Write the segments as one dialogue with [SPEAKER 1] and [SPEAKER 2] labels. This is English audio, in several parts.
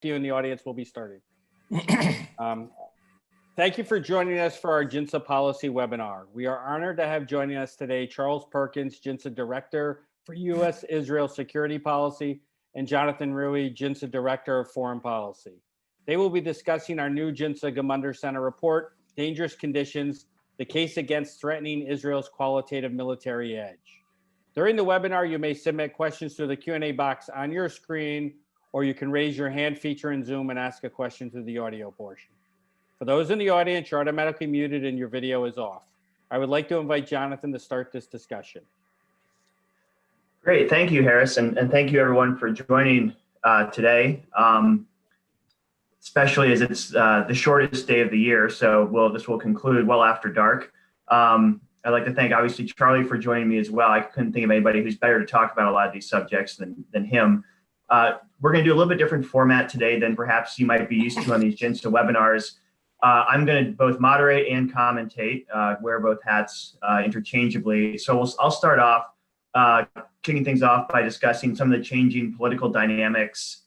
[SPEAKER 1] You in the audience will be starting. Um, Thank you for joining us for our JINSA policy webinar. We are honored to have joining us today Charles Perkins, JINSA Director for U.S.-Israel Security Policy, and Jonathan Rui, JINSA Director of Foreign Policy. They will be discussing our new JINSA Gamunder Center report, Dangerous Conditions, the Case Against Threatening Israel's Qualitative Military Edge. During the webinar, you may submit questions through the Q&A box on your screen, or you can raise your hand feature in Zoom and ask a question through the audio portion. For those in the audience, you're automatically muted and your video is off. I would like to invite Jonathan to start this discussion.
[SPEAKER 2] Great, thank you, Harris, and thank you everyone for joining today, especially as it's the shortest day of the year, so this will conclude well after dark. I'd like to thank, obviously, Charlie for joining me as well. I couldn't think of anybody who's better to talk about a lot of these subjects than him. We're going to do a little bit different format today than perhaps you might be used to on these JINSA webinars. I'm going to both moderate and commentate, wear both hats interchangeably. So I'll start off kicking things off by discussing some of the changing political dynamics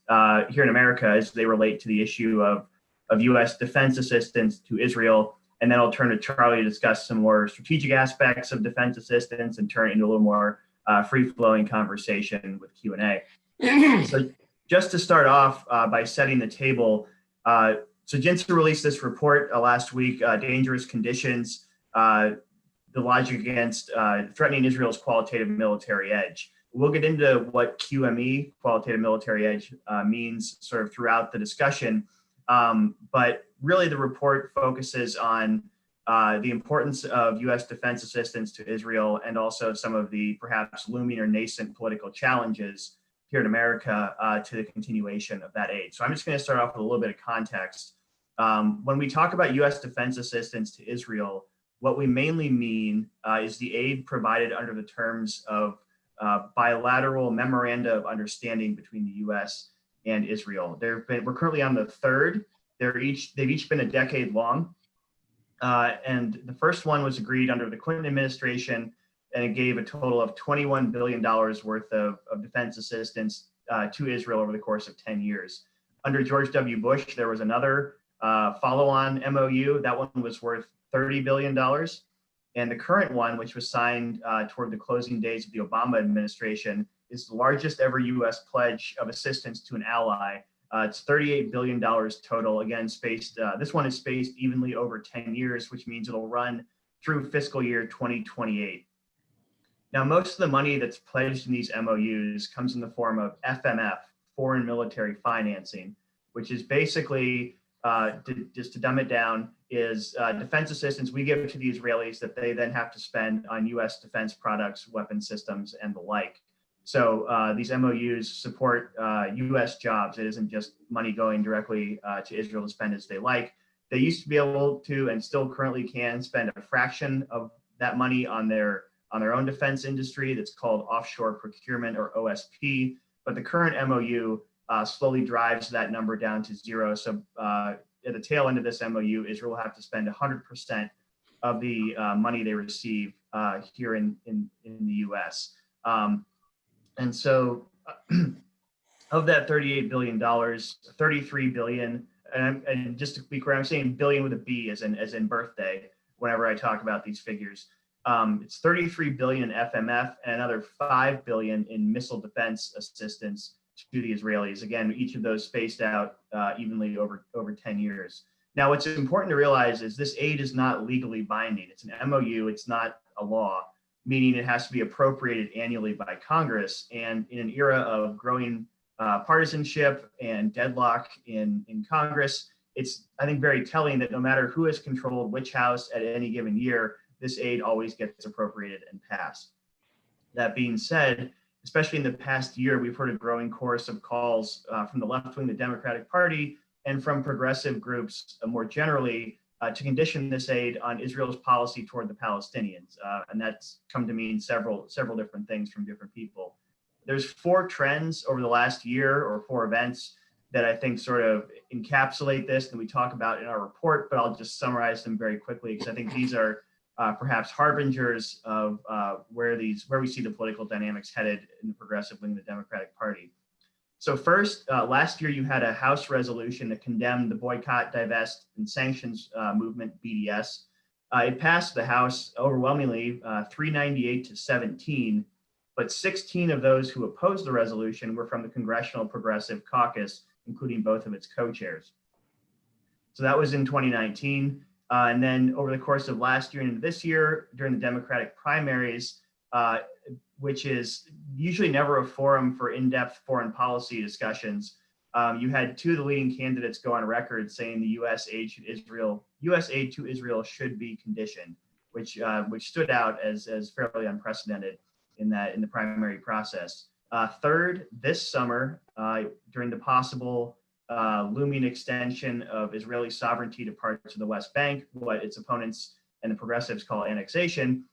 [SPEAKER 2] here in America as they relate to the issue of U.S. defense assistance to Israel. And then I'll turn to Charlie to discuss some more strategic aspects of defense assistance and turn it into a little more free-flowing conversation with Q&A. So just to start off by setting the table, so JINSA released this report last week, Dangerous Conditions, the logic against threatening Israel's qualitative military edge. We'll get into what QME, qualitative military edge, means sort of throughout the discussion, but really the report focuses on the importance of U.S. defense assistance to Israel and also some of the perhaps looming or nascent political challenges here in America to the continuation of that aid. So I'm just going to start off with a little bit of context. When we talk about U.S. defense assistance to Israel, what we mainly mean is the aid provided under the terms of bilateral memoranda of understanding between the U.S. and Israel. We're currently on the third. They've each been a decade long. And the first one was agreed under the Clinton administration, and it gave a total of $21 billion worth of defense assistance to Israel over the course of 10 years. Under George W. Bush, there was another follow-on MOU. That one was worth $30 billion. And the current one, which was signed toward the closing days of the Obama administration, is the largest ever U.S. pledge of assistance to an ally. It's $38 billion total, again, spaced. This one is spaced evenly over 10 years, which means it'll run through fiscal year 2028. Now, most of the money that's pledged in these MOUs comes in the form of FMF, foreign military financing, which is basically, just to dumb it down, is defense assistance we give to the Israelis that they then have to spend on U.S. defense products, weapon systems, and the like. So these MOUs support U.S. jobs. It isn't just money going directly to Israel to spend as they like. They used to be able to, and still currently can, spend a fraction of that money on their own defense industry. That's called offshore procurement, or OSP. But the current MOU slowly drives that number down to zero. So at the tail end of this MOU, Israel will have to spend 100% of the money they receive here in the U.S. And so of that $38 billion, $33 billion, and just to be clear, I'm saying billion with a B as in birthday whenever I talk about these figures. It's $33 billion in FMF and another $5 billion in missile defense assistance to the Israelis. Again, each of those spaced out evenly over 10 years. Now, what's important to realize is this aid is not legally binding. It's an MOU, it's not a law, meaning it has to be appropriated annually by Congress. And in an era of growing partisanship and deadlock in Congress, it's, I think, very telling that no matter who has controlled which house at any given year, this aid always gets appropriated and passed. That being said, especially in the past year, we've heard a growing chorus of calls from the left wing, the Democratic Party, and from progressive groups more generally to condition this aid on Israel's policy toward the Palestinians. And that's come to mean several different things from different people. There's 4 trends over the last year, or 4 events, that I think sort of encapsulate this and we talk about in our report, but I'll just summarize them very quickly because I think these are perhaps harbingers of where we see the political dynamics headed in the progressive wing of the Democratic Party. So first, last year you had a House resolution to condemn the boycott, divest, and sanctions movement, BDS. It passed the House overwhelmingly, 398 to 17, but 16 of those who opposed the resolution were from the Congressional Progressive Caucus, including both of its co-chairs. So that was in 2019. And then over the course of last year and into this year, during the Democratic primaries, which is usually never a forum for in-depth foreign policy discussions, you had two of the leading candidates go on record saying the U.S. aid to Israel should be conditioned, which stood out as fairly unprecedented in the primary process. Third, this summer, during the possible looming extension of Israeli sovereignty to parts of the West Bank, what its opponents and the progressives call annexation,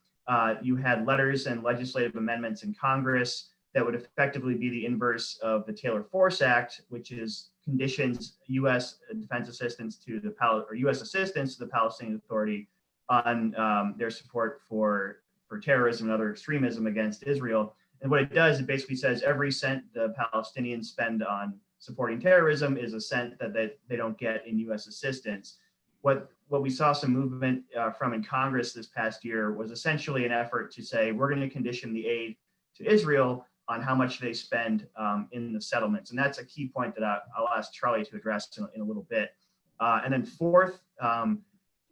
[SPEAKER 2] you had letters and legislative amendments in Congress that would effectively be the inverse of the Taylor Force Act, which is conditions U.S. defense assistance to the U.S. assistance to the Palestinian Authority on their support for terrorism and other extremism against Israel. And what it does, it basically says every cent the Palestinians spend on supporting terrorism is a cent that they don't get in U.S. assistance. What we saw some movement from in Congress this past year was essentially an effort to say we're going to condition the aid to Israel on how much they spend in the settlements. And that's a key point that I'll ask Charlie to address in a little bit. And then fourth,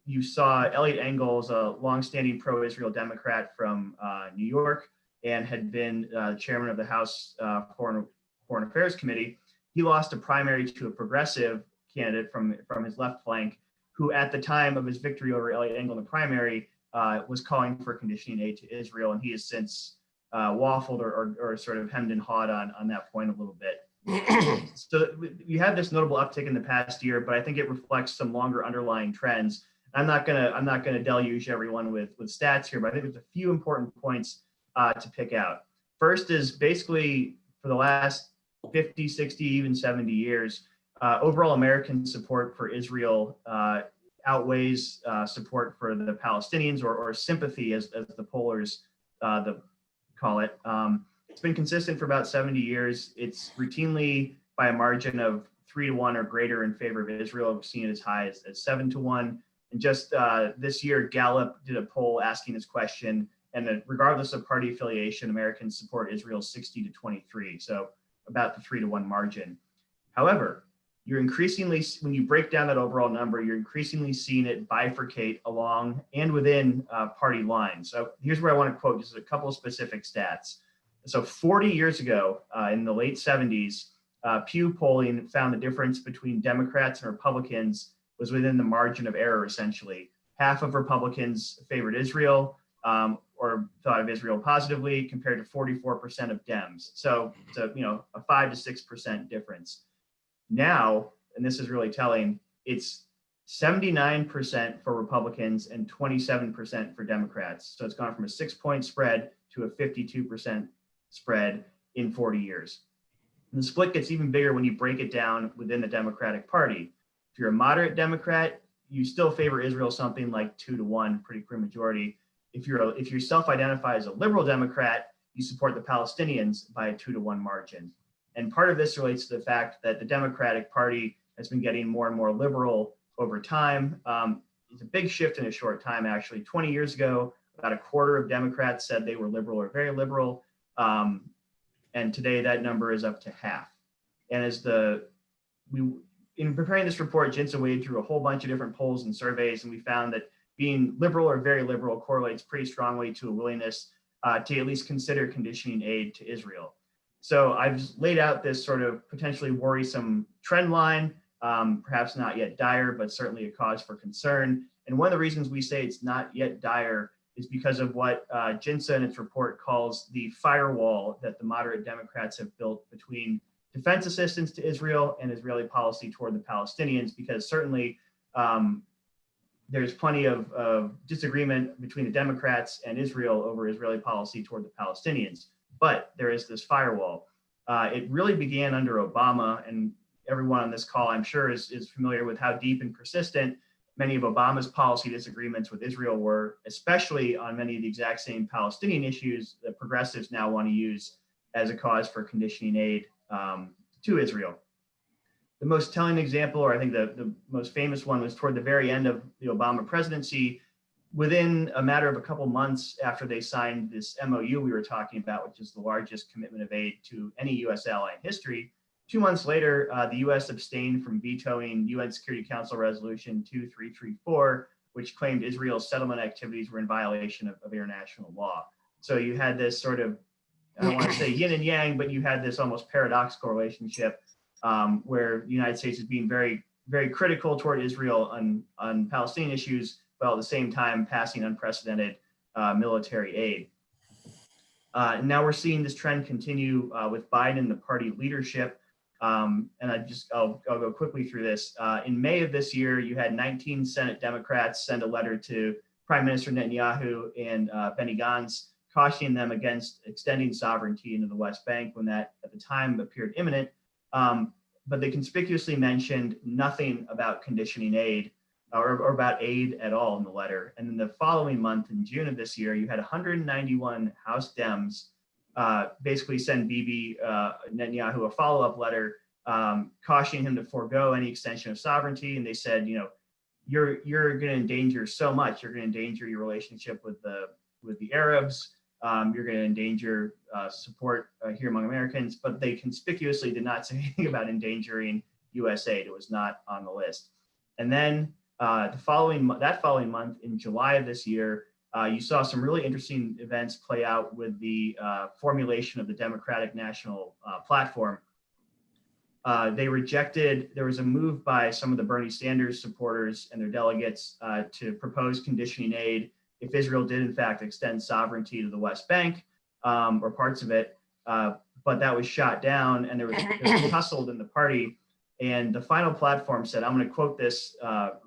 [SPEAKER 2] you saw Eliot Engels, a longstanding pro-Israel Democrat from New York and had been chairman of the House Foreign Affairs Committee. He lost a primary to a progressive candidate from his left flank, who at the time of his victory over Eliot Engel in the primary was calling for conditioning aid to Israel. And he has since waffled or sort of hemmed and hawed on that point a little bit. So you had this notable uptick in the past year, but I think it reflects some longer underlying trends. I'm not gonna deluge everyone with stats here, but I think there's a few important points to pick out. First is basically for the last 50, 60, even 70 years, overall American support for Israel outweighs support for the Palestinians or sympathy as the pollers call it. It's been consistent for about 70 years. It's routinely by a margin of 3-1 or greater in favor of Israel. We've seen it as high as 7-1. And just this year, Gallup did a poll asking this question, and regardless of party affiliation, Americans support Israel 60-23, so about the 3-1 margin. However, you're increasingly, when you break down that overall number, you're increasingly seeing it bifurcate along and within party lines. So here's where I want to quote just a couple of specific stats. So 40 years ago, in the late 70s, Pew polling found the difference between Democrats and Republicans was within the margin of error, essentially. Half of Republicans favored Israel or thought of Israel positively compared to 44% of Dems. So it's a 5 to 6% difference. Now, and this is really telling, it's 79% for Republicans and 27% for Democrats. So it's gone from a 6-point spread to a 52% spread in 40 years. And the split gets even bigger when you break it down within the Democratic Party. If you're a moderate Democrat, you still favor Israel something like 2-1, pretty clear majority. If you self-identify as a liberal Democrat, you support the Palestinians by a 2-1 margin. And part of this relates to the fact that the Democratic Party has been getting more and more liberal over time. It's a big shift in a short time, actually. 20 years ago, about a quarter of Democrats said they were liberal or very liberal. And today that number is up to half. And in preparing this report, Jinsa waded through a whole bunch of different polls and surveys, and we found that being liberal or very liberal correlates pretty strongly to a willingness to at least consider conditioning aid to Israel. So I've laid out this sort of potentially worrisome trend line, perhaps not yet dire, but certainly a cause for concern. And one of the reasons we say it's not yet dire is because of what Jinsa in its report calls the firewall that the moderate Democrats have built between defense assistance to Israel and Israeli policy toward the Palestinians, because certainly there's plenty of disagreement between the Democrats and Israel over Israeli policy toward the Palestinians. But there is this firewall. It really began under Obama, and everyone on this call, I'm sure, is familiar with how deep and persistent many of Obama's policy disagreements with Israel were, especially on many of the exact same Palestinian issues that progressives now want to use as a cause for conditioning aid to Israel. The most telling example, or I think the most famous one, was toward the very end of the Obama presidency. Within a matter of a couple months after they signed this MOU we were talking about, which is the largest commitment of aid to any U.S. ally in history, 2 months later, the U.S. abstained from vetoing UN Security Council Resolution 2334, which claimed Israel's settlement activities were in violation of international law. So you had this sort of, I don't want to say yin and yang, but you had this almost paradoxical relationship where the United States is being very, very critical toward Israel on Palestinian issues, while at the same time passing unprecedented military aid. Now we're seeing this trend continue with Biden and the party leadership. And I'll go quickly through this. In May of this year, you had 19 Senate Democrats send a letter to Prime Minister Netanyahu and Benny Gantz, cautioning them against extending sovereignty into the West Bank when that at the time appeared imminent. But they conspicuously mentioned nothing about conditioning aid or about aid at all in the letter. And then the following month, in June of this year, you had 191 House Dems basically send Bibi Netanyahu a follow-up letter cautioning him to forego any extension of sovereignty. And they said, you know, you're going to endanger so much. You're going to endanger your relationship with the Arabs. You're going to endanger support here among Americans. But they conspicuously did not say anything about endangering U.S. aid. It was not on the list. And then that following month, in July of this year, you saw some really interesting events play out with the formulation of the Democratic National Platform. There was a move by some of the Bernie Sanders supporters and their delegates to propose conditioning aid if Israel did in fact extend sovereignty to the West Bank or parts of it. But that was shot down, and there was tussle in the party. And the final platform said, I'm going to quote this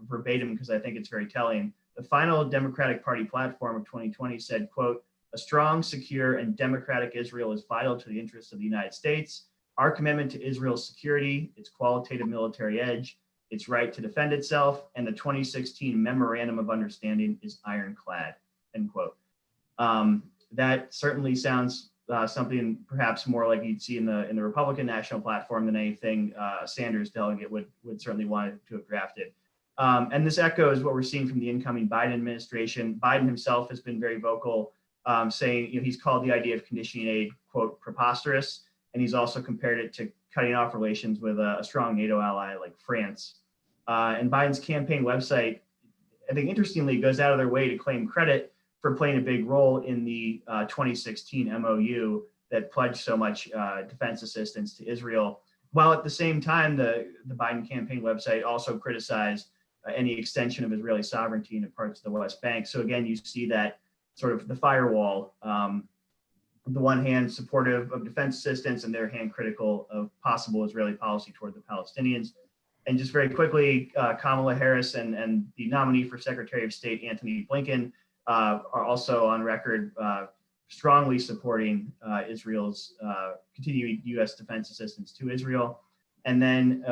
[SPEAKER 2] verbatim because I think it's very telling. The final Democratic Party platform of 2020 said, quote, "A strong, secure, and democratic Israel is vital to the interests of the United States. Our commitment to Israel's security, its qualitative military edge, its right to defend itself, and the 2016 Memorandum of Understanding is ironclad," end quote. That certainly sounds something perhaps more like you'd see in the Republican National Platform than anything a Sanders delegate would certainly want to have drafted. And this echoes what we're seeing from the incoming Biden administration. Biden himself has been very vocal, saying, you know, he's called the idea of conditioning aid, quote, preposterous, and he's also compared it to cutting off relations with a strong NATO ally like France. And Biden's campaign website, I think interestingly, goes out of their way to claim credit for playing a big role in the 2016 MOU that pledged so much defense assistance to Israel, while at the same time, the Biden campaign website also criticized any extension of Israeli sovereignty into parts of the West Bank. So again, you see that sort of the firewall, on the one hand, supportive of defense assistance, and the other hand, critical of possible Israeli policy toward the Palestinians. And just very quickly, Kamala Harris and the nominee for Secretary of State, Antony Blinken, are also on record strongly supporting Israel's continuing U.S. defense assistance to Israel. And then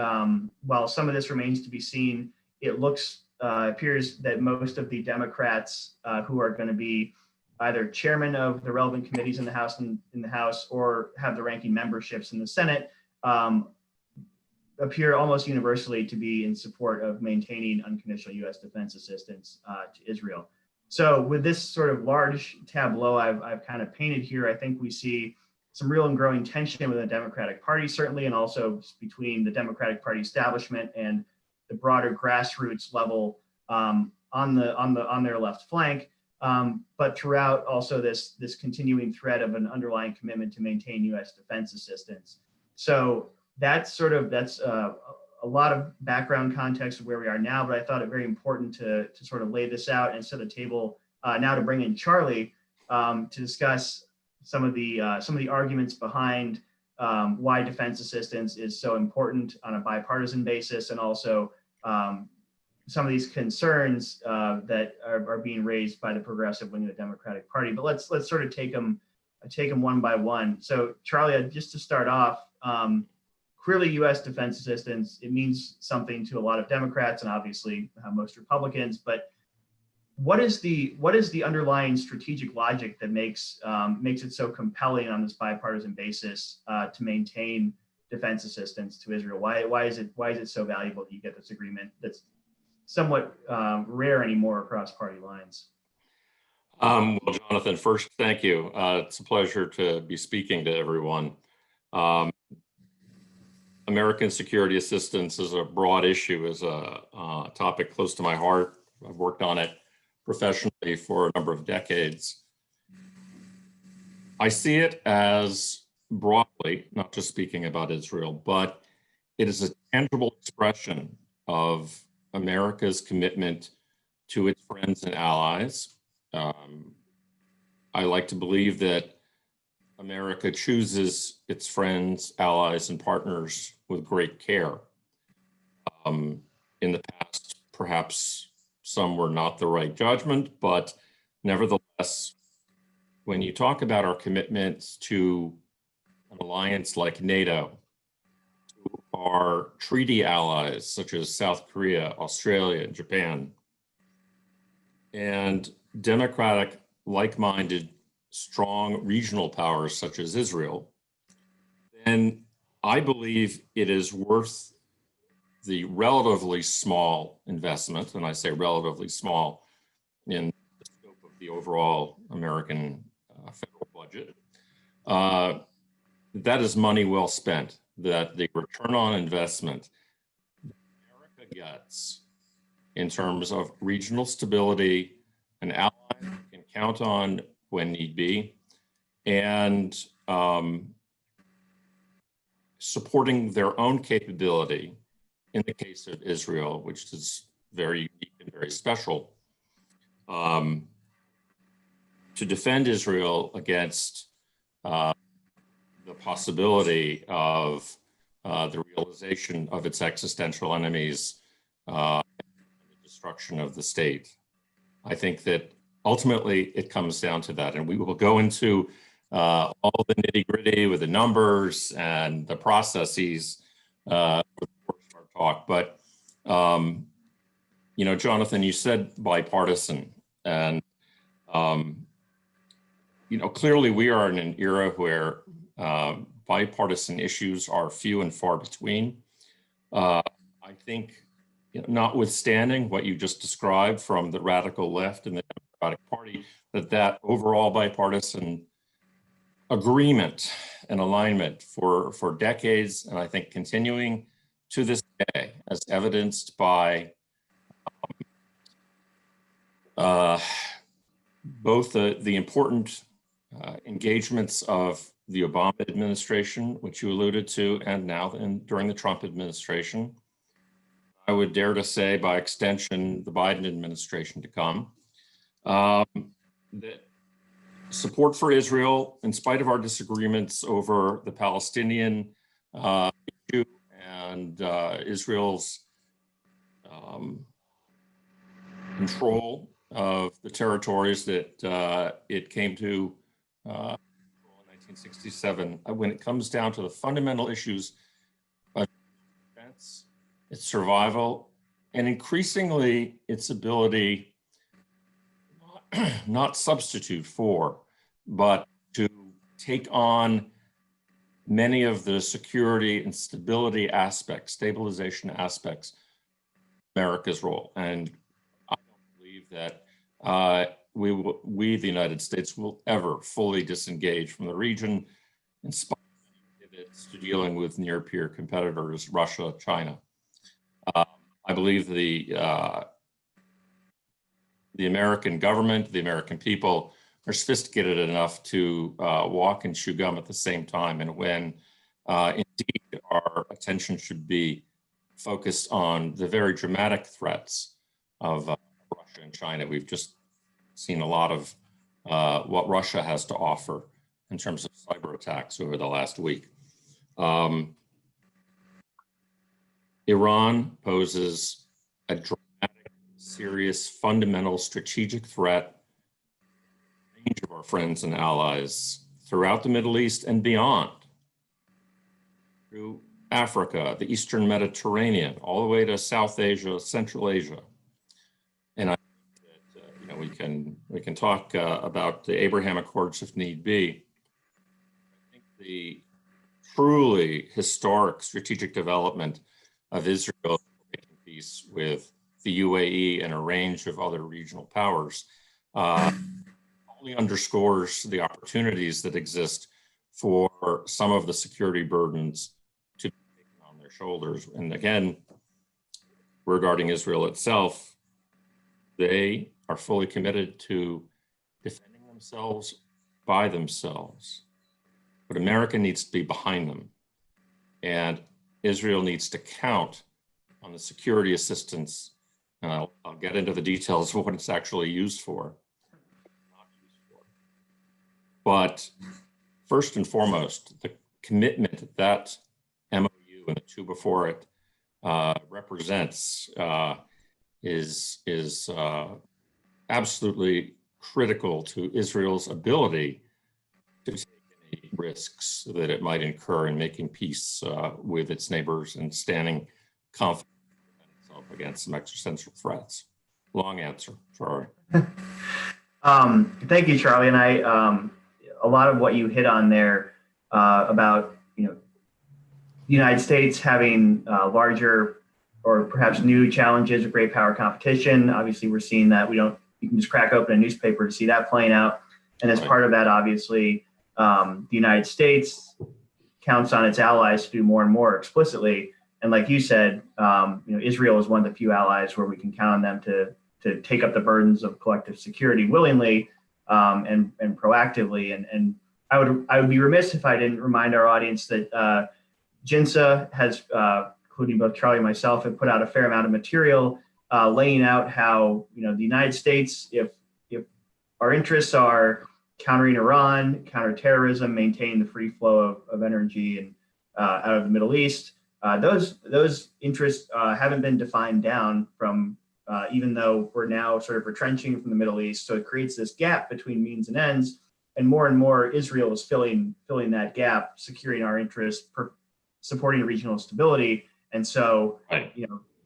[SPEAKER 2] while some of this remains to be seen, it appears that most of the Democrats who are going to be either chairman of the relevant committees in the House or have the ranking memberships in the Senate appear almost universally to be in support of maintaining unconditional U.S. defense assistance to Israel. So with this sort of large tableau I've kind of painted here, I think we see some real and growing tension within the Democratic Party, certainly, and also between the Democratic Party establishment and the broader grassroots level on their left flank. But throughout also this continuing thread of an underlying commitment to maintain U.S. defense assistance. So that's a lot of background context of where we are now, but I thought it very important to sort of lay this out and set the table now to bring in Charlie to discuss some of the arguments behind why defense assistance is so important on a bipartisan basis, and also some of these concerns that are being raised by the progressive wing of the Democratic Party. But let's sort of take them one by one. So Charlie, just to start off, clearly U.S. defense assistance, it means something to a lot of Democrats and obviously most Republicans, but what is the underlying strategic logic that makes it so compelling on this bipartisan basis to maintain defense assistance to Israel? Why is it so valuable that you get this agreement that's somewhat rare anymore across party lines?
[SPEAKER 3] Well, Jonathan, first, thank you. It's a pleasure to be speaking to everyone. American security assistance is a broad issue, is a topic close to my heart. I've worked on it professionally for a number of decades. I see it as broadly, not just speaking about Israel, but it is a tangible expression of America's commitment to its friends and allies. I like to believe that America chooses its friends, allies, and partners with great care. In the past, perhaps some were not the right judgment, but nevertheless, when you talk about our commitments to an alliance like NATO, to our treaty allies such as South Korea, Australia, and Japan, and democratic, like-minded, strong regional powers such as Israel, then I believe it is worth the relatively small investment, and I say relatively small in the scope of the overall American federal budget. That is money well spent, that the return on investment that America gets in terms of regional stability, an ally can count on when need be, and supporting their own capability in the case of Israel, which is very unique and very special, to defend Israel against the possibility of the realization of its existential enemies and the destruction of the state. I think that ultimately it comes down to that, and we will go into all the nitty-gritty with the numbers and the processes for the course of our talk. But Jonathan, you said bipartisan, and clearly we are in an era where bipartisan issues are few and far between. I think, notwithstanding what you just described from the radical left and the Democratic Party, that overall bipartisan agreement and alignment for decades, and I think continuing to this day, as evidenced by both the important engagements of the Obama administration, which you alluded to, and now during the Trump administration. I would dare to say, by extension, the Biden administration to come, that support for Israel, in spite of our disagreements over the Palestinian issue and Israel's control of the territories that it came to in 1967. When it comes down to the fundamental issues of defense, its survival, and increasingly its ability not substitute for, but to take on many of the security and stability aspects, stabilization aspects, of America's role. And I don't believe that we, the United States, will ever fully disengage from the region in spite of pivots to dealing with near-peer competitors, Russia, China. I believe the American government, the American people are sophisticated enough to walk and chew gum at the same time. And when indeed our attention should be focused on the very dramatic threats of Russia and China. We've just seen a lot of what Russia has to offer in terms of cyber attacks over the last week. Iran poses a dramatic, serious, fundamental strategic threat to the range of our friends and allies throughout the Middle East and beyond, through Africa, the Eastern Mediterranean, all the way to South Asia, Central Asia. And I think that we can talk about the Abraham Accords if need be. I think the truly historic strategic development of Israel making peace with the UAE and a range of other regional powers only underscores the opportunities that exist for some of the security burdens to be taken on their shoulders. And again, regarding Israel itself, they are fully committed to defending themselves by themselves. But America needs to be behind them. And Israel needs to count on the security assistance. And I'll get into the details of what it's actually used for. Not used for. But first and foremost, the commitment that MOU and the two before it represents is absolutely critical to Israel's ability to take any risks that it might incur in making peace with its neighbors and standing confident against some existential threats. Long answer, sorry.
[SPEAKER 2] Thank you, Charlie. And a lot of what you hit on there about, the United States having larger or perhaps new challenges of great power competition. Obviously, we're seeing that. You can just crack open a newspaper to see that playing out. And as part of that, obviously, the United States counts on its allies to do more and more explicitly. And like you said, Israel is one of the few allies where we can count on them to take up the burdens of collective security willingly and proactively. And I would be remiss if I didn't remind our audience that JINSA has, including both Charlie and myself, have put out a fair amount of material laying out how the United States, if our interests are countering Iran, counterterrorism, maintaining the free flow of energy and out of the Middle East, those interests haven't been defined down from, even though we're now sort of retrenching from the Middle East. So it creates this gap between means and ends, and more Israel is filling that gap, securing our interests, supporting regional stability. And so,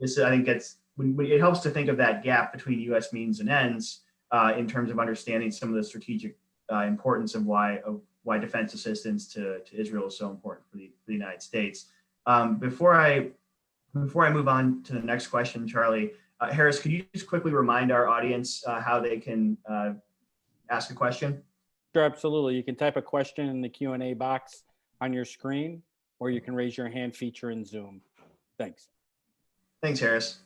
[SPEAKER 2] this I think it helps to think of that gap between U.S. means and ends in terms of understanding some of the strategic importance of why defense assistance to Israel is so important for the United States. Before I move on to the next question, Charlie, Harris, could you just quickly remind our audience how they can ask a question?
[SPEAKER 1] Sure, absolutely. You can type a question in the Q&A box on your screen, or you can raise your hand feature in Zoom. Thanks.
[SPEAKER 2] Thanks, Harris.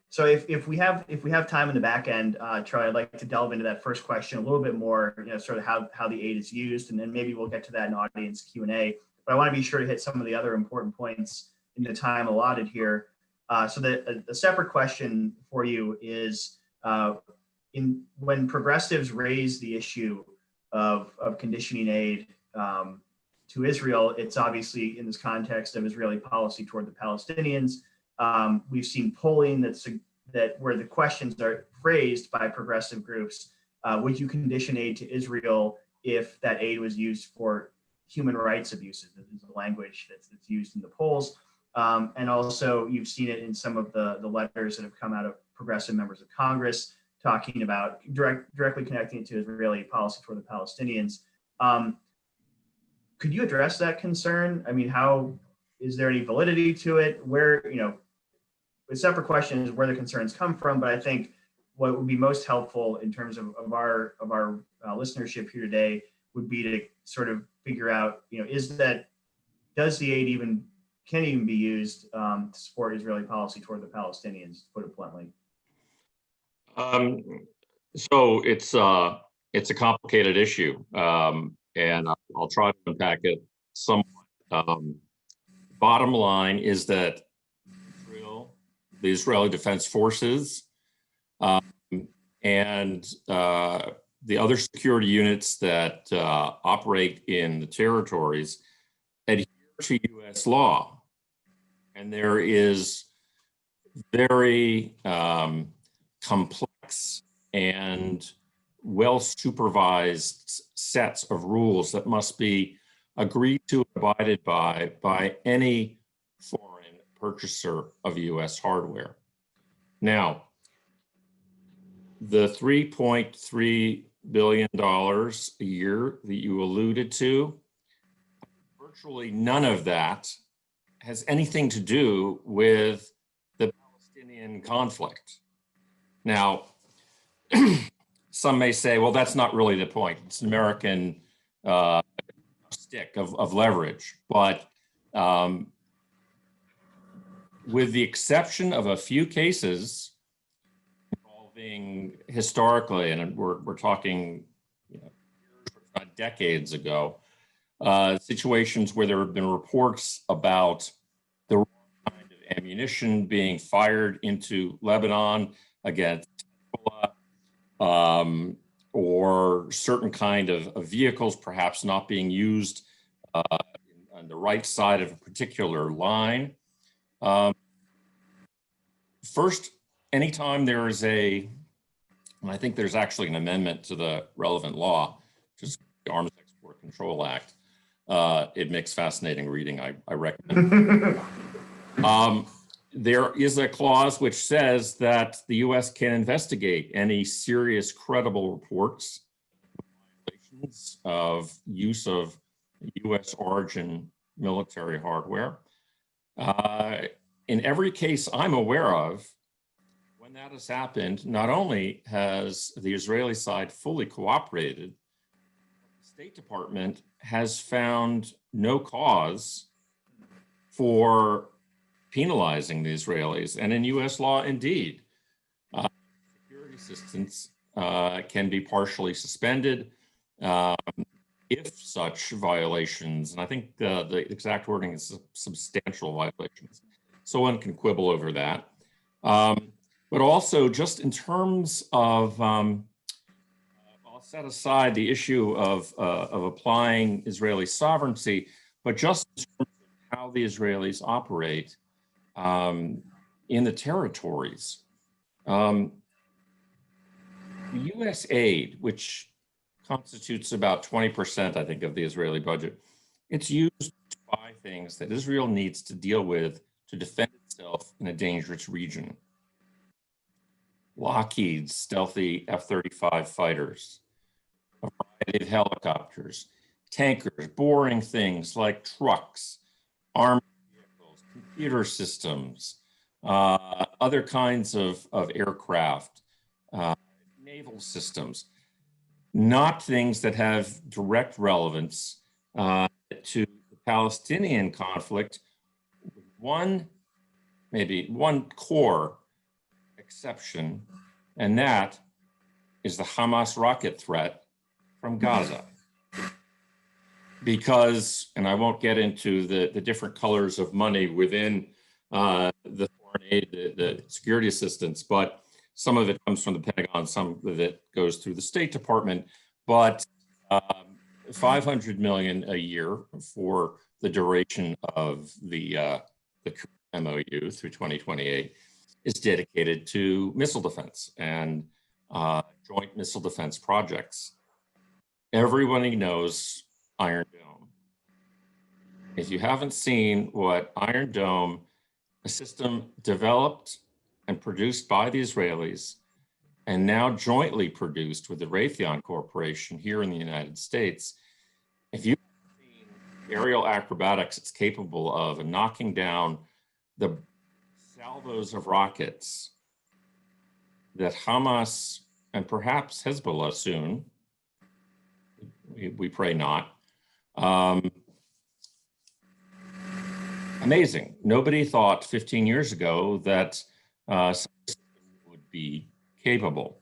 [SPEAKER 2] So if we have time in the back end, Charlie, I'd like to delve into that first question a little bit more, sort of how the aid is used, and then maybe we'll get to that in audience Q&A. But I want to be sure to hit some of the other important points in the time allotted here. So the separate question for you is, when progressives raise the issue of conditioning aid to Israel, it's obviously in this context of Israeli policy toward the Palestinians. We've seen polling that where the questions are phrased by progressive groups, would you condition aid to Israel if that aid was used for human rights abuses? This is the language that's used in the polls. And also you've seen it in some of the letters that have come out of progressive members of Congress talking about directly connecting it to Israeli policy toward the Palestinians. Could you address that concern? I mean, is there any validity to it? Where, a separate question is where the concerns come from, but I think what would be most helpful in terms of our listenership here today would be to sort of figure out, does the aid can even be used to support Israeli policy toward the Palestinians, to put it bluntly?
[SPEAKER 3] So it's a complicated issue, and I'll try to unpack it somewhat. Bottom line is that the Israeli Defense Forces and the other security units that operate in the territories adhere to U.S. law. And there is very complex and well-supervised sets of rules that must be agreed to and abided by any foreign purchaser of U.S. hardware. Now, the $3.3 billion a year that you alluded to, virtually none of that has anything to do with the Palestinian conflict. Now, some may say, well, that's not really the point. It's an American stick of leverage. But with the exception of a few cases involving historically, and we're talking decades ago, situations where there have been reports about the wrong kind of ammunition being fired into Lebanon against Hezbollah, or certain kind of vehicles perhaps not being used on the right side of a particular line. First, anytime there is and I think there's actually an amendment to the relevant law, just the Arms Export Control Act. It makes fascinating reading. I recommend. There is a clause which says that the U.S. can investigate any serious, credible reports of use of U.S. origin military hardware. In every case I'm aware of, when that has happened, not only has the Israeli side fully cooperated, the State Department has found no cause for penalizing the Israelis. And in US law, indeed, security assistance can be partially suspended if such violations, and I think the exact wording is substantial violations. So one can quibble over that. But also just in terms of, I'll set aside the issue of applying Israeli sovereignty, but just in terms of how the Israelis operate in the territories. The US aid, which constitutes about 20%, I think, of the Israeli budget, it's used to buy things that Israel needs to deal with to defend itself in a dangerous region. Lockheed's stealthy F-35 fighters, a variety of helicopters, tankers, boring things like trucks, armed vehicles, computer systems, other kinds of aircraft, naval systems, not things that have direct relevance to the Palestinian conflict, maybe one core exception, and that is the Hamas rocket threat from Gaza. Because, and I won't get into the different colors of money within the foreign aid, the security assistance, but some of it comes from the Pentagon, some of it goes through the State Department, but $500 million a year for the duration of the MOU through 2028 is dedicated to missile defense and joint missile defense projects. Everybody knows Iron Dome. If you haven't seen what Iron Dome, a system developed and produced by the Israelis and now jointly produced with the Raytheon Corporation here in the United States, if you've seen aerial acrobatics it's capable of and knocking down the salvos of rockets that Hamas and perhaps Hezbollah soon, we pray not, amazing. Nobody thought 15 years ago that would be capable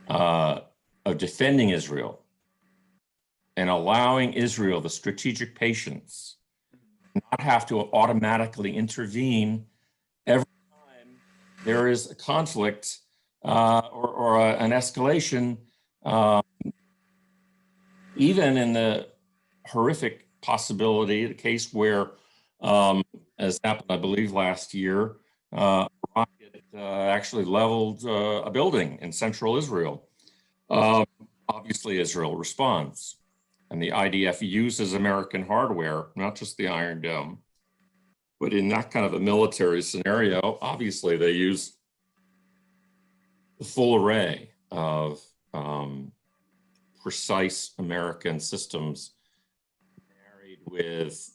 [SPEAKER 3] of defending Israel and allowing Israel the strategic patience, not have to automatically intervene every time there is a conflict or an escalation, even in the horrific possibility, the case where, as happened, I believe, last year, a rocket actually leveled a building in central Israel. Obviously, Israel responds. And the IDF uses American hardware, not just the Iron Dome. But in that kind of a military scenario, obviously they use the full array of precise American systems married with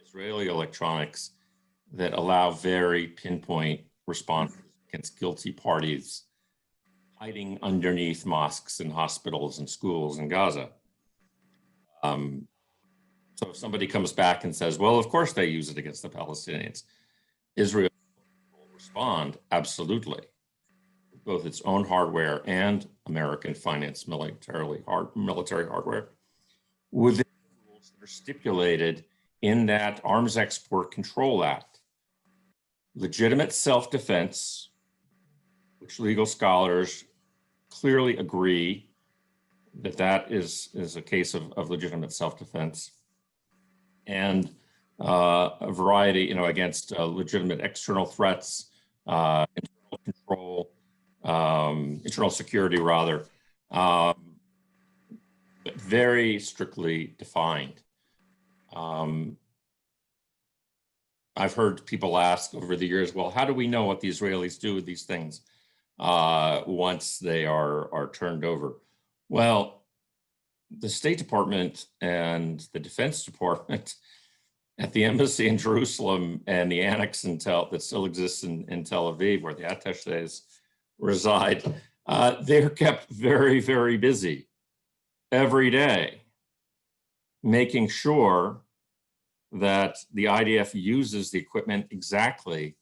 [SPEAKER 3] Israeli electronics that allow very pinpoint responses against guilty parties hiding underneath mosques and hospitals and schools in Gaza. So if somebody comes back and says, well, of course they use it against the Palestinians, Israel will respond absolutely, both its own hardware and American financed military hardware within the rules that are stipulated in that Arms Export Control Act. Legitimate self-defense, which legal scholars clearly agree that that is a case of legitimate self-defense, and a variety, against legitimate external threats, internal control, internal security rather, but very strictly defined. I've heard people ask over the years, well, how do we know what the Israelis do with these things once they are turned over? Well, the State Department and the Defense Department at the embassy in Jerusalem and the annex that still exists in Tel Aviv, where the attaches reside, they're kept very, very busy every day, making sure that the IDF uses the equipment exactly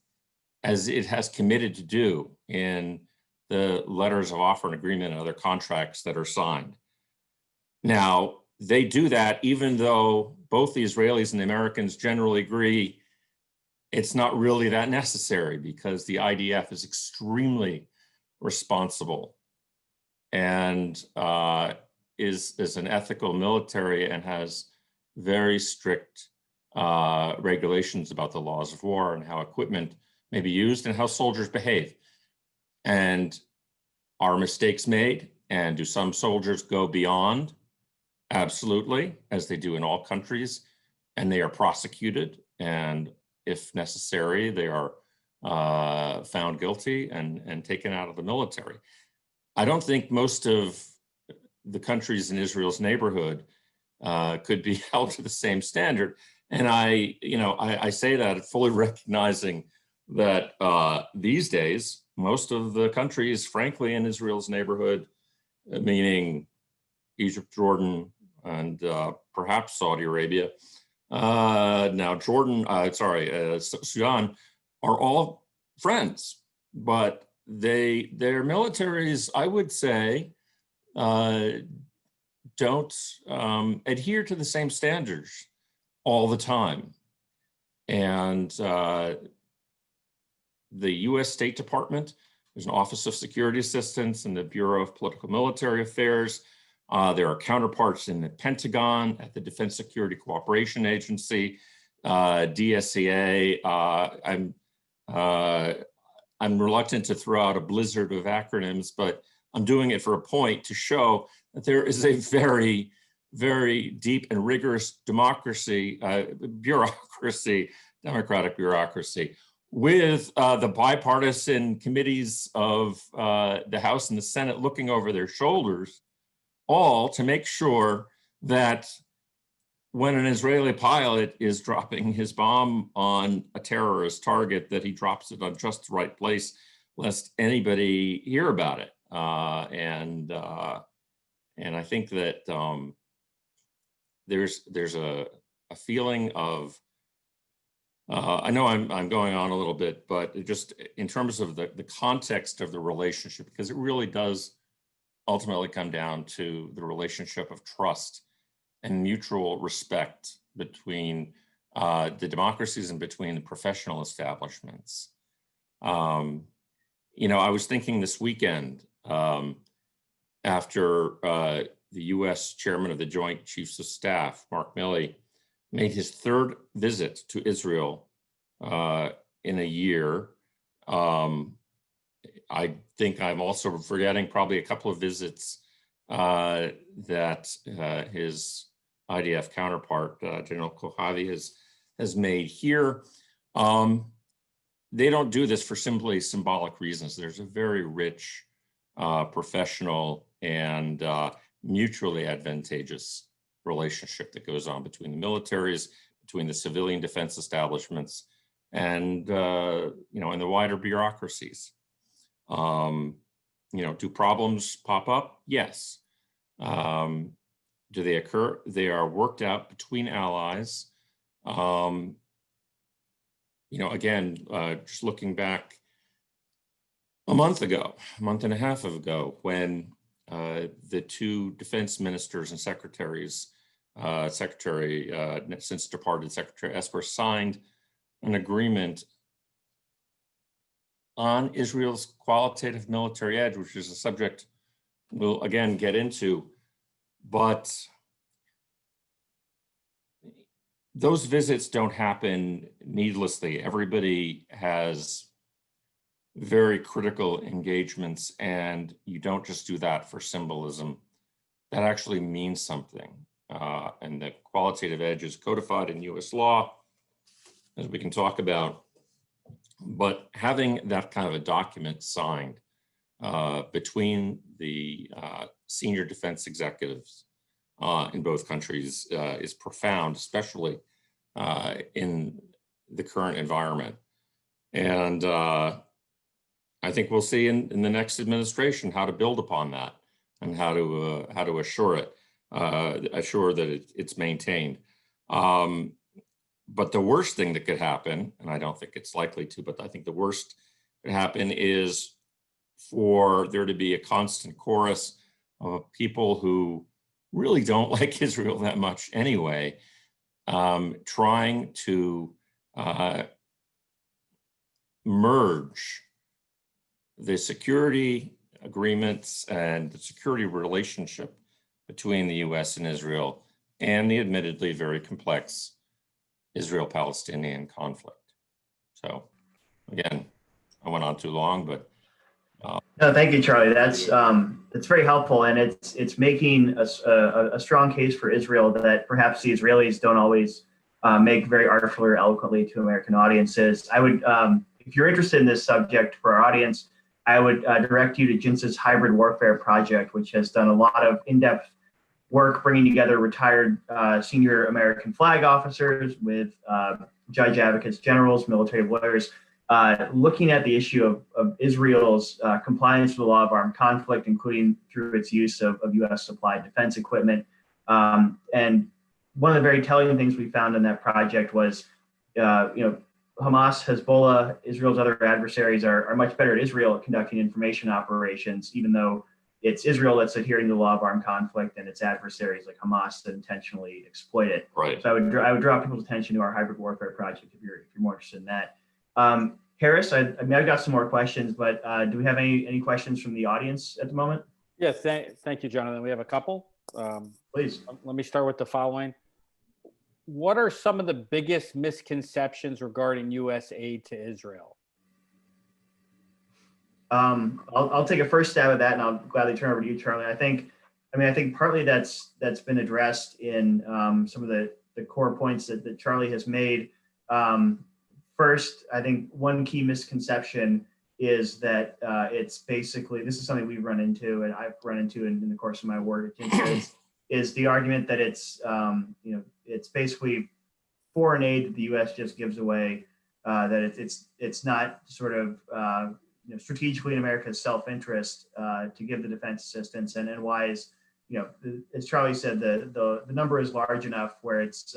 [SPEAKER 3] as it has committed to do in the letters of offer and agreement and other contracts that are signed. Now, they do that even though both the Israelis and the Americans generally agree it's not really that necessary, because the IDF is extremely responsible and is an ethical military and has very strict regulations about the laws of war and how equipment may be used and how soldiers behave. And are mistakes made? And do some soldiers go beyond? Absolutely, as they do in all countries, and they are prosecuted, and if necessary, they are found guilty and taken out of the military. I don't think most of the countries in Israel's neighborhood could be held to the same standard. And I say that fully recognizing that these days, most of the countries, frankly, in Israel's neighborhood, meaning Egypt, Jordan, and perhaps Saudi Arabia, Sudan, are all friends, but their militaries, I would say, don't adhere to the same standards all the time. And the US State Department, there's an Office of Security Assistance and the Bureau of Political Military Affairs. There are counterparts in the Pentagon, at the Defense Security Cooperation Agency, DSCA. I'm reluctant to throw out a blizzard of acronyms, but I'm doing it for a point to show that there is a very, very deep and rigorous democratic bureaucracy, with the bipartisan committees of the House and the Senate looking over their shoulders, all to make sure that when an Israeli pilot is dropping his bomb on a terrorist target, that he drops it on just the right place, lest anybody hear about it. And I think that there's a feeling of, I know I'm going on a little bit, but just in terms of the context of the relationship, because it really does ultimately come down to the relationship of trust and mutual respect between the democracies and between the professional establishments. I was thinking this weekend, after the US chairman of the Joint Chiefs of Staff, Mark Milley, made his third visit to Israel in a year. I think I'm also forgetting probably a couple of visits that his IDF counterpart, General Kohavi, has made here. They don't do this for simply symbolic reasons. There's a very rich, professional, and mutually advantageous relationship that goes on between the militaries, between the civilian defense establishments, and and the wider bureaucracies. Do problems pop up? Yes. Do they occur? They are worked out between allies. Again, just looking back a month and a half ago, when the two defense ministers and secretaries, since departed Secretary Esper, signed an agreement on Israel's qualitative military edge, which is a subject we'll again get into. But those visits don't happen needlessly. Everybody has very critical engagements, and you don't just do that for symbolism. That actually means something. And the qualitative edge is codified in US law, as we can talk about. But having that kind of a document signed between the senior defense executives in both countries is profound, especially in the current environment. And I think we'll see in the next administration how to build upon that and how to assure that it's maintained. But the worst thing that could happen, and I don't think it's likely to, but I think the worst could happen is for there to be a constant chorus of people who really don't like Israel that much anyway, trying to merge the security agreements and the security relationship between the US and Israel and the admittedly very complex Israel-Palestinian conflict. So again, I went on too long, but
[SPEAKER 2] no, thank you, Charlie. That's very helpful, and it's making a strong case for Israel that perhaps the Israelis don't always make very artfully or eloquently to American audiences. I would, if you're interested in this subject for our audience, I would direct you to JINSA's Hybrid Warfare Project, which has done a lot of in-depth work bringing together retired senior American flag officers with judge advocates, generals, military lawyers, looking at the issue of Israel's compliance with the law of armed conflict, including through its use of US supplied defense equipment. And one of the very telling things we found in that project was, Hamas, Hezbollah, Israel's other adversaries are much better at Israel at conducting information operations, even though it's Israel that's adhering to the law of armed conflict and its adversaries like Hamas that intentionally exploit it.
[SPEAKER 3] right.
[SPEAKER 2] So I would draw people's attention to our hybrid warfare project if you're more interested in that. Harris, I've got some more questions, but do we have any questions from the audience at the moment?
[SPEAKER 1] Yes, thank you, Jonathan. We have a couple.
[SPEAKER 2] Please.
[SPEAKER 1] Let me start with the following. What are some of the biggest misconceptions regarding U.S. aid to Israel?
[SPEAKER 2] I'll take a first stab at that, and I'll gladly turn over to you, Charlie. I think partly that's been addressed in some of the core points that Charlie has made. First, I think one key misconception is that it's basically, this is something we've run into and I've run into in the course of my work at JINSA, is the argument that it's basically foreign aid that the U.S. just gives away, that it's not sort of strategically in America's self-interest to give the defense assistance, and why is, as Charlie said, the number is large enough where it's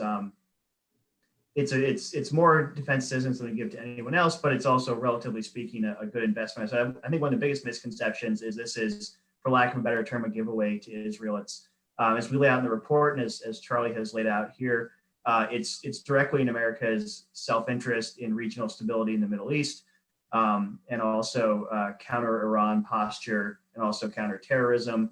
[SPEAKER 2] more defense assistance than we give to anyone else, but it's also, relatively speaking, a good investment. So I think one of the biggest misconceptions is this is, for lack of a better term, a giveaway to Israel. It's as we lay out in the report, and as Charlie has laid out here, it's directly in America's self-interest in regional stability in the Middle East, and also counter Iran posture, and also counter terrorism.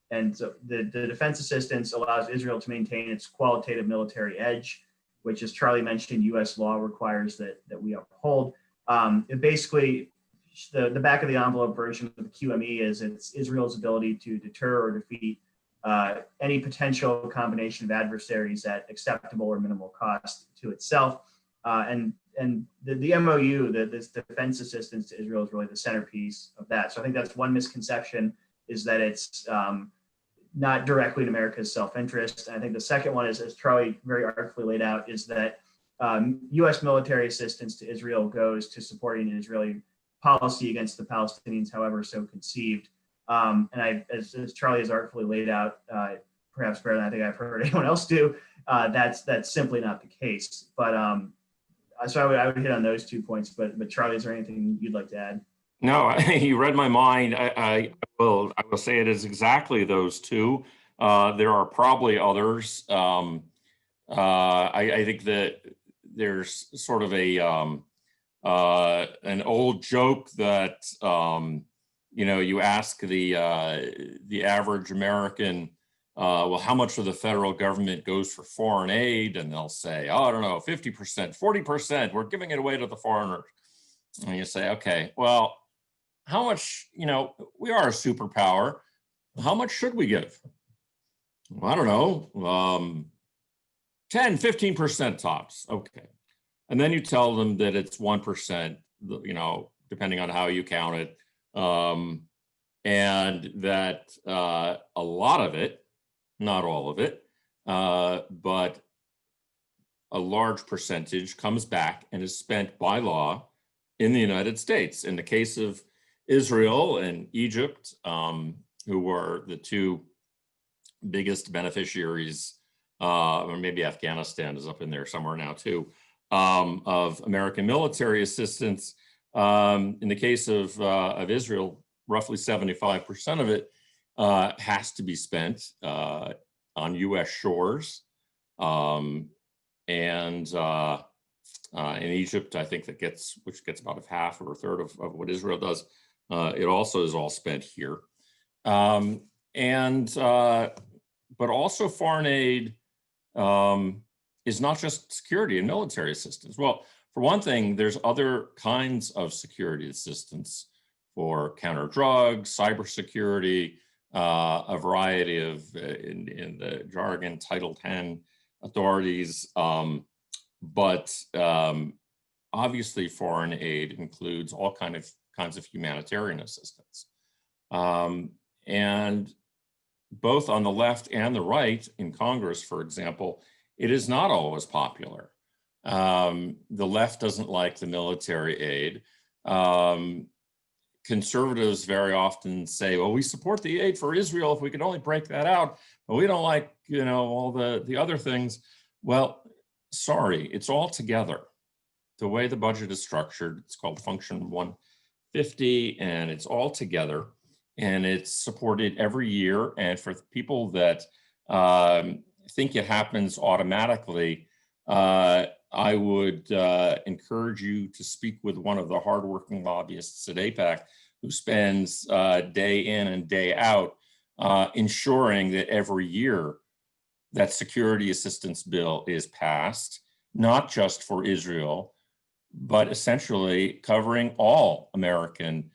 [SPEAKER 2] And so the defense assistance allows Israel to maintain its qualitative military edge, which, as Charlie mentioned, U.S. law requires that we uphold. It basically, the back of the envelope version of the QME is it's Israel's ability to deter or defeat any potential combination of adversaries at acceptable or minimal cost to itself. And the MOU, this defense assistance to Israel, is really the centerpiece of that. So I think that's one misconception, is that it's not directly in America's self-interest. And I think the second one is, as Charlie very artfully laid out, is that U.S. military assistance to Israel goes to supporting an Israeli policy against the Palestinians, however so conceived. And as Charlie has artfully laid out, perhaps better than I think I've heard anyone else do, that's simply not the case. But so I would hit on those 2 points. But Charlie, is there anything you'd like to add?
[SPEAKER 3] No, you read my mind. I will say it is exactly those two. There are probably others. I think that there's sort of an old joke that you ask the average American, well, how much of the federal government goes for foreign aid? And they'll say, oh, I don't know, 50%, 40%, we're giving it away to the foreigners. And you say, okay, well, how much, we are a superpower. How much should we give? Well, I don't know, 10, 15% tops. Okay. And then you tell them that it's 1%, depending on how you count it. And that a lot of it, not all of it, but a large percentage comes back and is spent by law in the United States. In the case of Israel and Egypt, who were the two biggest beneficiaries, or maybe Afghanistan is up in there somewhere now too, of American military assistance. In the case of Israel, roughly 75% of it has to be spent on U.S. shores. And in Egypt, I think which gets about a half or a third of what Israel does. It also is all spent here. But also foreign aid is not just security and military assistance. Well, for one thing, there's other kinds of security assistance for counter drugs, cybersecurity, a variety of, in the jargon, Title X authorities. But obviously, foreign aid includes all kinds of humanitarian assistance. And both on the left and the right in Congress, for example, it is not always popular. The left doesn't like the military aid. Conservatives very often say, well, we support the aid for Israel if we could only break that out, but we don't like, all the other things. Well, sorry, it's all together. The way the budget is structured, it's called Function 150, and it's all together. And it's supported every year. And for people that think it happens automatically, I would encourage you to speak with one of the hardworking lobbyists at AIPAC who spends day in and day out ensuring that every year that security assistance bill is passed, not just for Israel, but essentially covering all American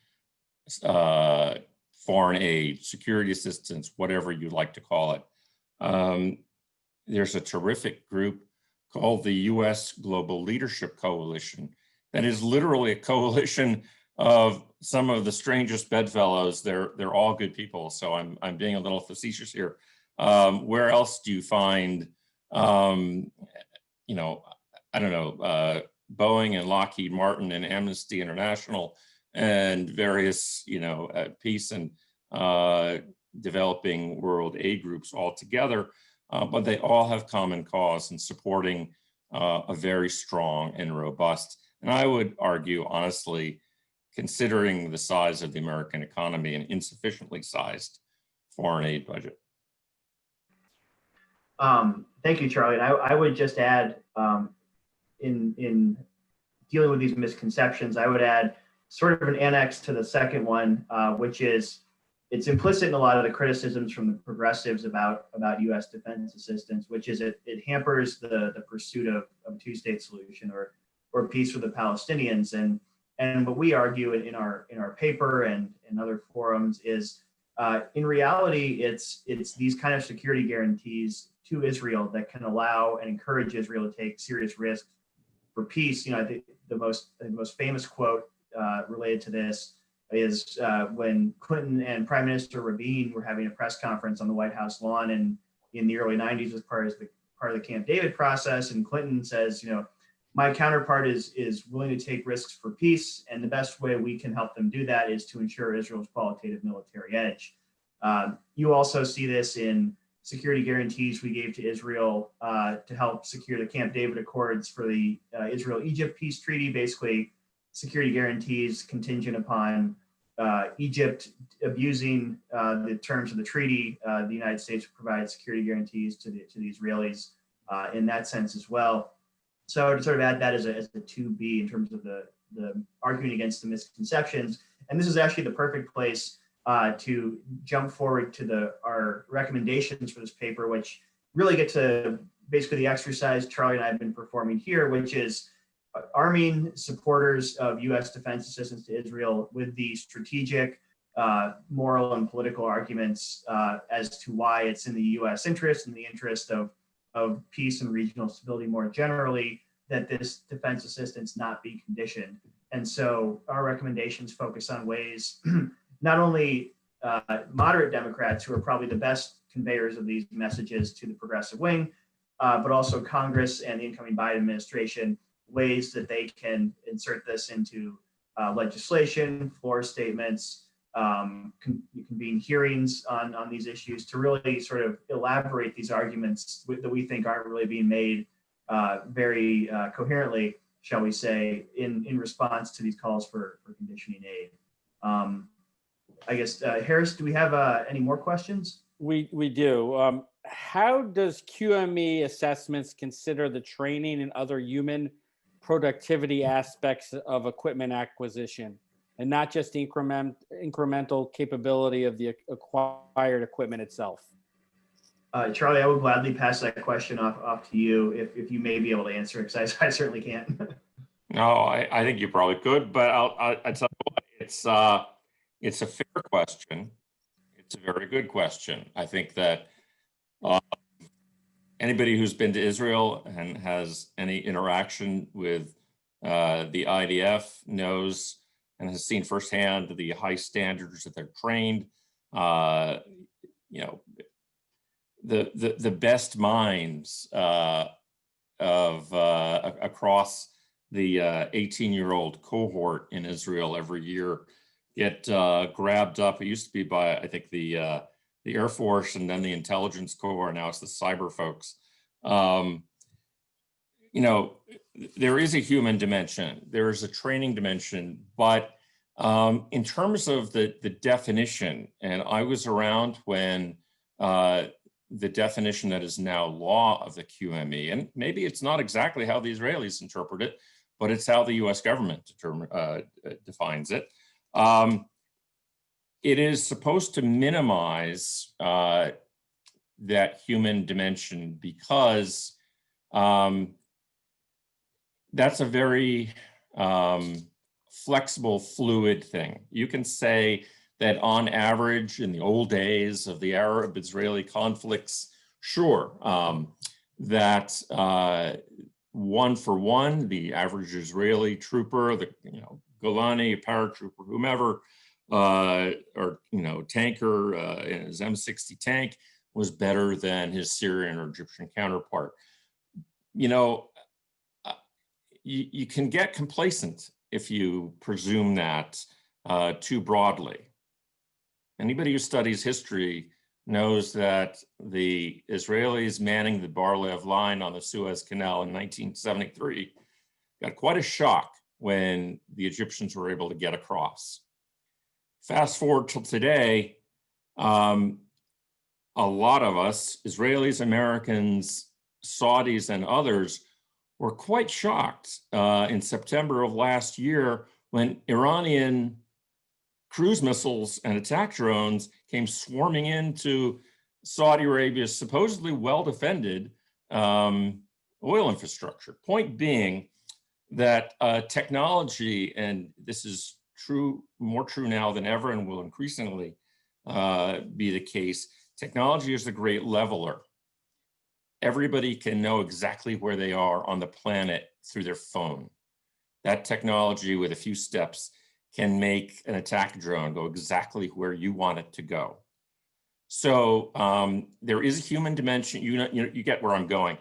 [SPEAKER 3] foreign aid, security assistance, whatever you'd like to call it. There's a terrific group called the U.S. Global Leadership Coalition that is literally a coalition of some of the strangest bedfellows. They're all good people, so I'm being a little facetious here. Where else do you find, I don't know, Boeing and Lockheed Martin and Amnesty International and various, peace and developing world aid groups all together, but they all have common cause in supporting a very strong and robust, and I would argue, honestly, considering the size of the American economy, an insufficiently sized foreign aid budget.
[SPEAKER 2] Thank you, Charlie. And I would just add, in dealing with these misconceptions, I would add sort of an annex to the second one, which is it's implicit in a lot of the criticisms from the progressives about U.S. defense assistance, which is it hampers the pursuit of a two-state solution or peace with the Palestinians. And what we argue in our paper and in other forums is, in reality, it's these kind of security guarantees to Israel that can allow and encourage Israel to take serious risks for peace. I think the most famous quote related to this is when Clinton and Prime Minister Rabin were having a press conference on the White House lawn in the early 90s as part of the Camp David process. And Clinton says, my counterpart is willing to take risks for peace, and the best way we can help them do that is to ensure Israel's qualitative military edge. You also see this in security guarantees we gave to Israel to help secure the Camp David Accords for the Israel-Egypt peace treaty, basically security guarantees contingent upon Egypt abusing the terms of the treaty. The United States provides security guarantees to the Israelis in that sense as well. So to sort of add that as a 2B in terms of the arguing against the misconceptions. And this is actually the perfect place to jump forward to our recommendations for this paper, which really get to basically the exercise Charlie and I have been performing here, which is arming supporters of U.S. defense assistance to Israel with the strategic, moral, and political arguments as to why it's in the U.S. interest and the interest of peace and regional stability more generally, that this defense assistance not be conditioned. And so our recommendations focus on ways not only moderate Democrats, who are probably the best conveyors of these messages to the progressive wing, but also Congress and the incoming Biden administration, ways that they can insert this into legislation, floor statements, convene hearings on these issues to really sort of elaborate these arguments that we think aren't really being made very coherently, shall we say, in response to these calls for conditioning aid. I guess, Harris, do we have any more questions?
[SPEAKER 1] We do. How does QME assessments consider the training and other human productivity aspects of equipment acquisition, and not just the incremental capability of the acquired equipment itself?
[SPEAKER 2] Charlie, I would gladly pass that question off to you if you may be able to answer it, because I certainly can't.
[SPEAKER 3] No, I think you probably could, but I'll tell you what, it's a fair question. It's a very good question. I think that anybody who's been to Israel and has any interaction with the IDF knows and has seen firsthand the high standards that they're trained. The best minds across the 18-year-old cohort in Israel every year get grabbed up. It used to be by, I think, the Air Force and then the intelligence corps. Now it's the cyber folks. There is a human dimension. There is a training dimension, but in terms of the definition, and I was around when the definition that is now law of the QME, and maybe it's not exactly how the Israelis interpret it, but it's how the US government defines it. It is supposed to minimize that human dimension because that's a very flexible, fluid thing. You can say that on average in the old days of the Arab-Israeli conflicts, sure, that 1 for 1, the average Israeli trooper, the Golani, paratrooper, whomever, or tanker in his M60 tank was better than his Syrian or Egyptian counterpart. You can get complacent if you presume that too broadly. Anybody who studies history knows that the Israelis manning the Bar-Lev line on the Suez Canal in 1973 got quite a shock when the Egyptians were able to get across. Fast forward till today, a lot of us, Israelis, Americans, Saudis, and others, were quite shocked in September of last year when Iranian cruise missiles and attack drones came swarming into Saudi Arabia's supposedly well-defended oil infrastructure. Point being that technology, and this is true, more true now than ever, and will increasingly be the case, technology is the great leveler. Everybody can know exactly where they are on the planet through their phone. That technology, with a few steps, can make an attack drone go exactly where you want it to go. So there is a human dimension. You get where I'm going.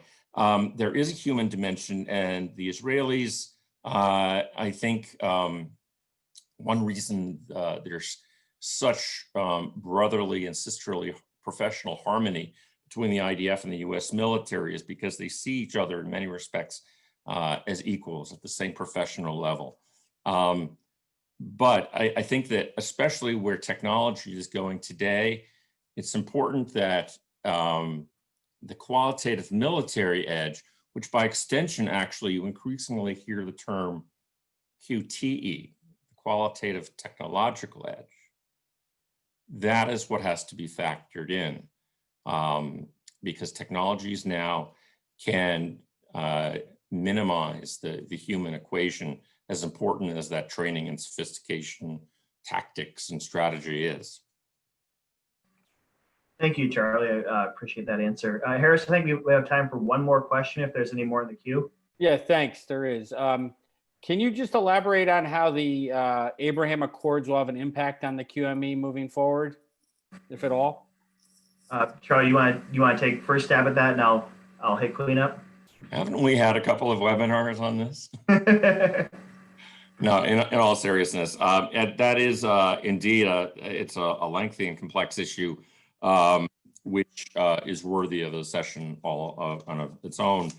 [SPEAKER 3] There is a human dimension, and the Israelis, I think, one reason there's such brotherly and sisterly professional harmony between the IDF and the U.S. military is because they see each other in many respects as equals at the same professional level. But I think that especially where technology is going today, it's important that the qualitative military edge, which by extension, actually, you increasingly hear the term QTE, qualitative technological edge, that is what has to be factored in, because technologies now can minimize the human equation, as important as that training and sophistication, tactics and strategy is.
[SPEAKER 2] Thank you, Charlie. I appreciate that answer. Harris, I think we have time for one more question if there's any more in the queue.
[SPEAKER 1] Yeah, thanks. There is. Can you just elaborate on how the Abraham Accords will have an impact on the QME moving forward, if at all?
[SPEAKER 2] Charlie, you want to take first stab at that, and I'll hit cleanup.
[SPEAKER 3] Haven't we had a couple of webinars on this? No, in all seriousness, that is indeed it's a lengthy and complex issue, which is worthy of a session all on its own.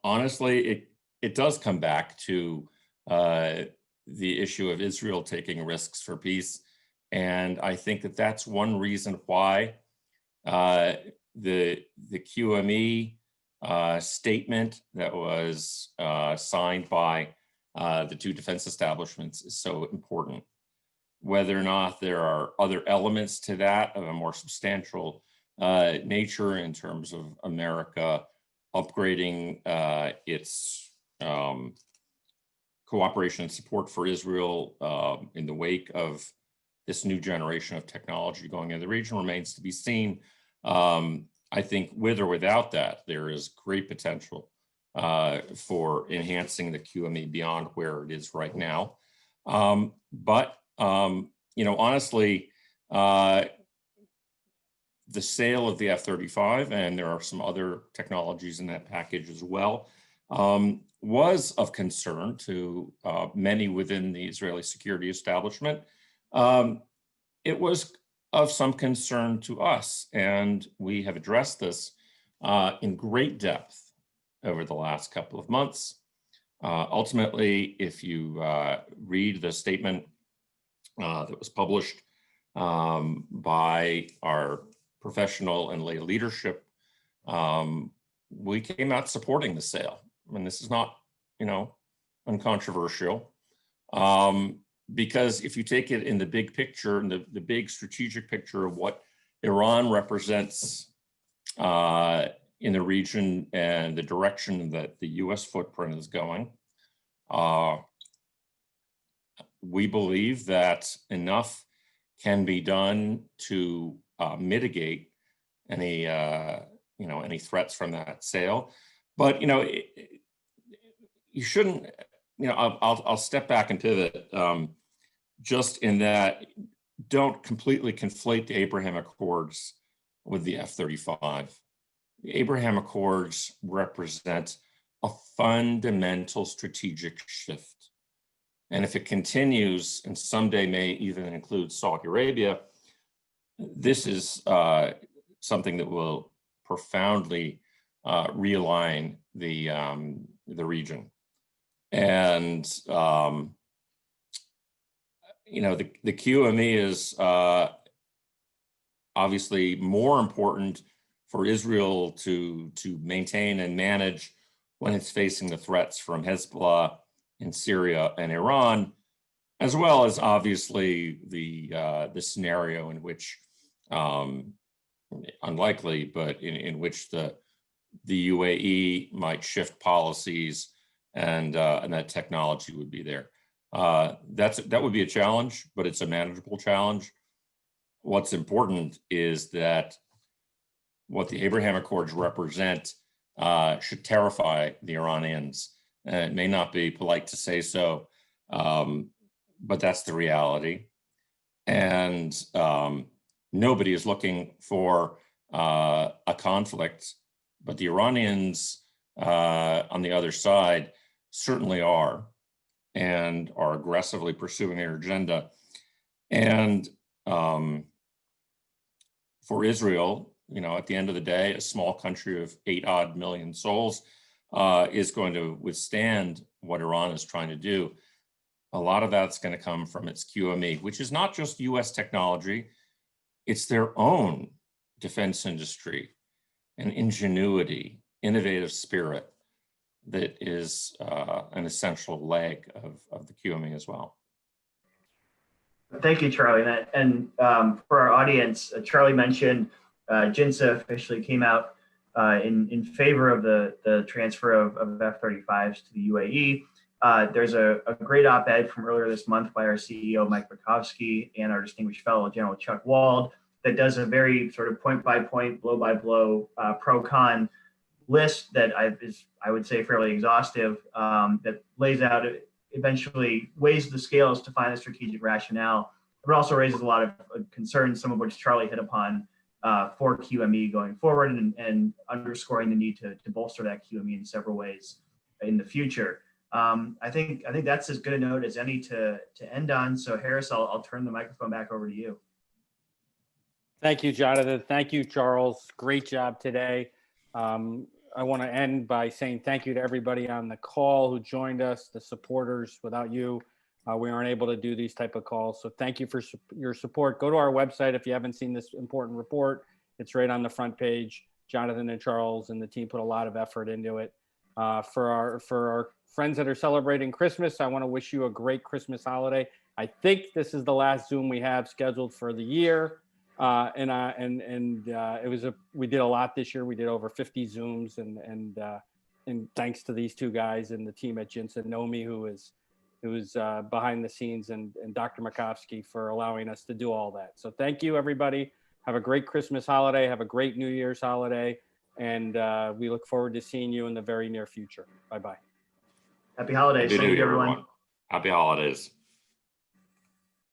[SPEAKER 3] Honestly, it does come back to the issue of Israel taking risks for peace, and I think that that's one reason why the QME statement that was signed by the two defense establishments is so important. Whether or not there are other elements to that of a more substantial nature in terms of America upgrading its cooperation and support for Israel in the wake of this new generation of technology going in the region remains to be seen. I think with or without that, there is great potential for enhancing the QME beyond where it is right now. Honestly, the sale of the F-35, and there are some other technologies in that package as well, was of concern to many within the Israeli security establishment. It was of some concern to us, and we have addressed this in great depth over the last couple of months. Ultimately, if you read the statement that was published by our professional and lay leadership, we came out supporting the sale. I mean, this is not, uncontroversial. Because if you take it in the big picture, and the big strategic picture of what Iran represents in the region and the direction that the US footprint is going, we believe that enough can be done to mitigate any threats from that sale. But you shouldn't. I'll step back and pivot just in that don't completely conflate the Abraham Accords with the F-35. The Abraham Accords represent a fundamental strategic shift. And if it continues and someday may even include Saudi Arabia, this is something that will profoundly realign the region. And the QME is obviously more important for Israel to maintain and manage when it's facing the threats from Hezbollah in Syria and Iran, as well as obviously the scenario in which, unlikely, but in which the UAE might shift policies and that technology would be there. That would be a challenge, but it's a manageable challenge. What's important is that what the Abraham Accords represent should terrify the Iranians It may not be polite to say so, but that's the reality. And nobody is looking for a conflict, but the Iranians on the other side certainly are, and are aggressively pursuing their agenda. And for Israel, at the end of the day, a small country of 8-odd million souls is going to withstand what Iran is trying to do. A lot of that's going to come from its QME, which is not just US technology, it's their own defense industry and ingenuity, innovative spirit that is an essential leg of the QME as well.
[SPEAKER 2] Thank you, Charlie. And for our audience, Charlie mentioned JINSA officially came out in favor of the transfer of F-35s to the UAE. There's a great op-ed from earlier this month by our CEO, Mike Bukovsky, and our distinguished fellow, General Chuck Wald, that does a very sort of point-by-point, blow-by-blow pro-con list that I would say fairly exhaustive, that lays out, eventually weighs the scales to find the strategic rationale, but also raises a lot of concerns, some of which Charlie hit upon, for QME going forward, and underscoring the need to bolster that QME in several ways in the future. I think that's as good a note as any to end on. So Harris, I'll turn the microphone back over to you.
[SPEAKER 1] Thank you, Jonathan. Thank you, Charles. Great job today. I want to end by saying thank you to everybody on the call who joined us, the supporters. Without you, we aren't able to do these type of calls. So thank you for your support. Go to our website if you haven't seen this important report. It's right on the front page. Jonathan and Charles and the team put a lot of effort into it. For our friends that are celebrating Christmas, I want to wish you a great Christmas holiday. I think this is the last Zoom we have scheduled for the year. We did a lot this year. We did over 50 Zooms, and thanks to these two guys and the team at JINSA, Nomi, who is behind the scenes, and Dr. Makovsky for allowing us to do all that. So thank you, everybody. Have a great Christmas holiday. Have a great New Year's holiday. And we look forward to seeing you in the very near future. Bye-bye.
[SPEAKER 2] Happy holidays.
[SPEAKER 3] Happy New
[SPEAKER 2] Thank you,
[SPEAKER 3] Year,
[SPEAKER 2] everyone.
[SPEAKER 3] Happy holidays.